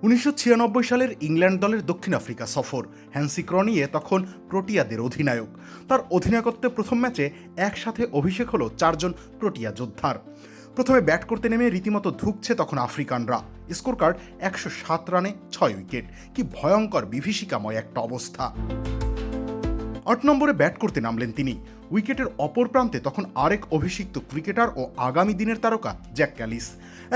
1996 সালের ইংল্যান্ড দলের দক্ষিণ আফ্রিকা সফর। হ্যান্সি ক্রনিয়ে তখন প্রোটিয়াদের অধিনায়ক। তার অধিনায়কত্বে প্রথম ম্যাচে একসাথে অভিষেক হলো 4 জন প্রোটিয়া যোদ্ধার। প্রথমে ব্যাট করতে নেমে রীতিমতো ধুঁকছে তখন আফ্রিকানরা। স্কোর কার্ড 107 রানে 6 উইকেট। কি ভয়ঙ্কর বিভীষিকাময় একটা অবস্থা। 8 নম্বরে ব্যাট করতে নামলেন তিনি। উইকেটের অপর প্রান্তে তখন আরেক অভিষিক্ত ক্রিকেটার ও আগামী দিনের তারকা জ্যাক ক্যালিস।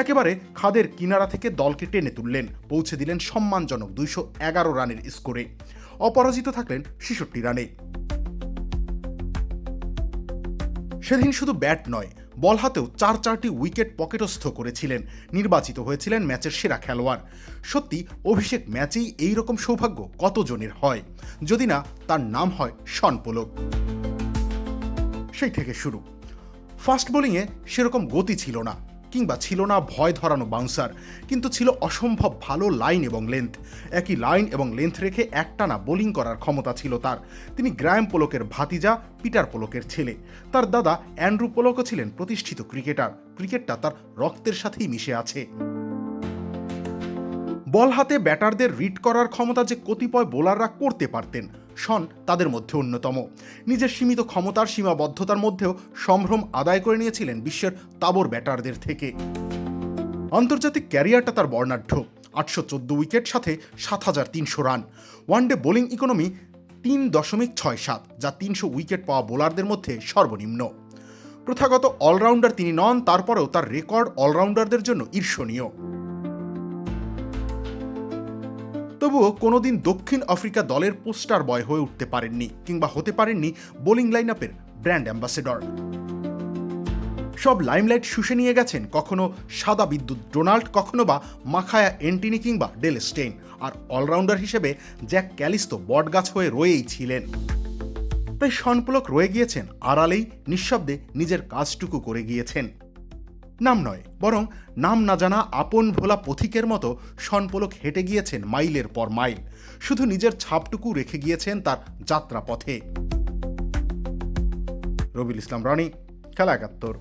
একেবারে খাদের কিনারা থেকে দলকে টেনে তুললেন, পৌঁছে দিলেন সম্মানজনক 211 রানের স্কোরে। অপরাজিত থাকলেন 66 রানে। সেদিন শুধু ব্যাট নয়, বল হাতেও 4টি উইকেট পকেটস্থ করেছিলেন। নির্বাচিত হয়েছিলেন ম্যাচের সেরা খেলোয়াড়। সত্যি অভিষেক ম্যাচেই এইরকম সৌভাগ্য কতজনের হয়, যদি না তার নাম হয় শন পোলক। সেই থেকে শুরু। ফাস্ট বোলিংয়ে সেরকম গতি ছিল না, কিংবা ছিল না ভয় ধরানো বাউন্সার, কিন্তু ছিল অসম্ভব ভালো লাইন এবং লেন্থ। একই লাইন এবং লেন্থ রেখে একটানা বোলিং করার ক্ষমতা ছিল তার। তিনি গ্রায়াম পোলকের ভাতিজা, পিটার পোলকের ছেলে। তার দাদা অ্যান্ড্রু পোলকও ছিলেন প্রতিষ্ঠিত ক্রিকেটার। ক্রিকেটটা তার রক্তের সাথেই মিশে আছে। বল হাতে ব্যাটারদের রিড করার ক্ষমতা যে কতিপয় বোলাররা করতে পারতেন, শন তাদের মধ্যে অন্যতম। নিজের সীমিত ক্ষমতার সীমাবদ্ধতার মধ্যেও সম্ভ্রম আদায় করে নিয়েছিলেন বিশ্বের তাবর ব্যাটারদের থেকে। আন্তর্জাতিক ক্যারিয়ারটা তার বর্ণাঢ্য। 814 উইকেট, সাথে 7300 রান। ওয়ানডে বোলিং ইকোনমি 3.67, যা 300 উইকেট পাওয়া বোলারদের মধ্যে সর্বনিম্ন। প্রথাগত অলরাউন্ডার তিনি নন, তারপরেও তার রেকর্ড অলরাউন্ডারদের জন্য ঈর্ষণীয়। তবুও কোনোদিন দক্ষিণ আফ্রিকা দলের পোস্টার বয় হয়ে উঠতে পারেননি, কিংবা হতে পারেননি বোলিং লাইন আপের ব্র্যান্ড অ্যাম্বাসেডর। সব লাইমলাইট শুষে নিয়ে গেছেন কখনো সাদা বিদ্যুৎ ডোনাল্ড, কখনো বা মাখায়া এন্টিনি কিংবা ডেল স্টেইন। আর অলরাউন্ডার হিসেবে জ্যাক ক্যালিস তো বটগাছ হয়ে রয়েই ছিলেন। তাই শন পোলক রয়ে গিয়েছেন আড়ালেই, নিঃশব্দে নিজের কাজটুকু করে গিয়েছেন। নাম নয়, বরং নাম না জানা আপন ভোলা পথিকের মতো শন পোলক হেঁটে গিয়েছেন মাইলের পর মাইল। শুধু নিজের ছাপটুকু রেখে গিয়েছেন তার যাত্রা পথে। রবিউল ইসলাম রনি, খেলা 71।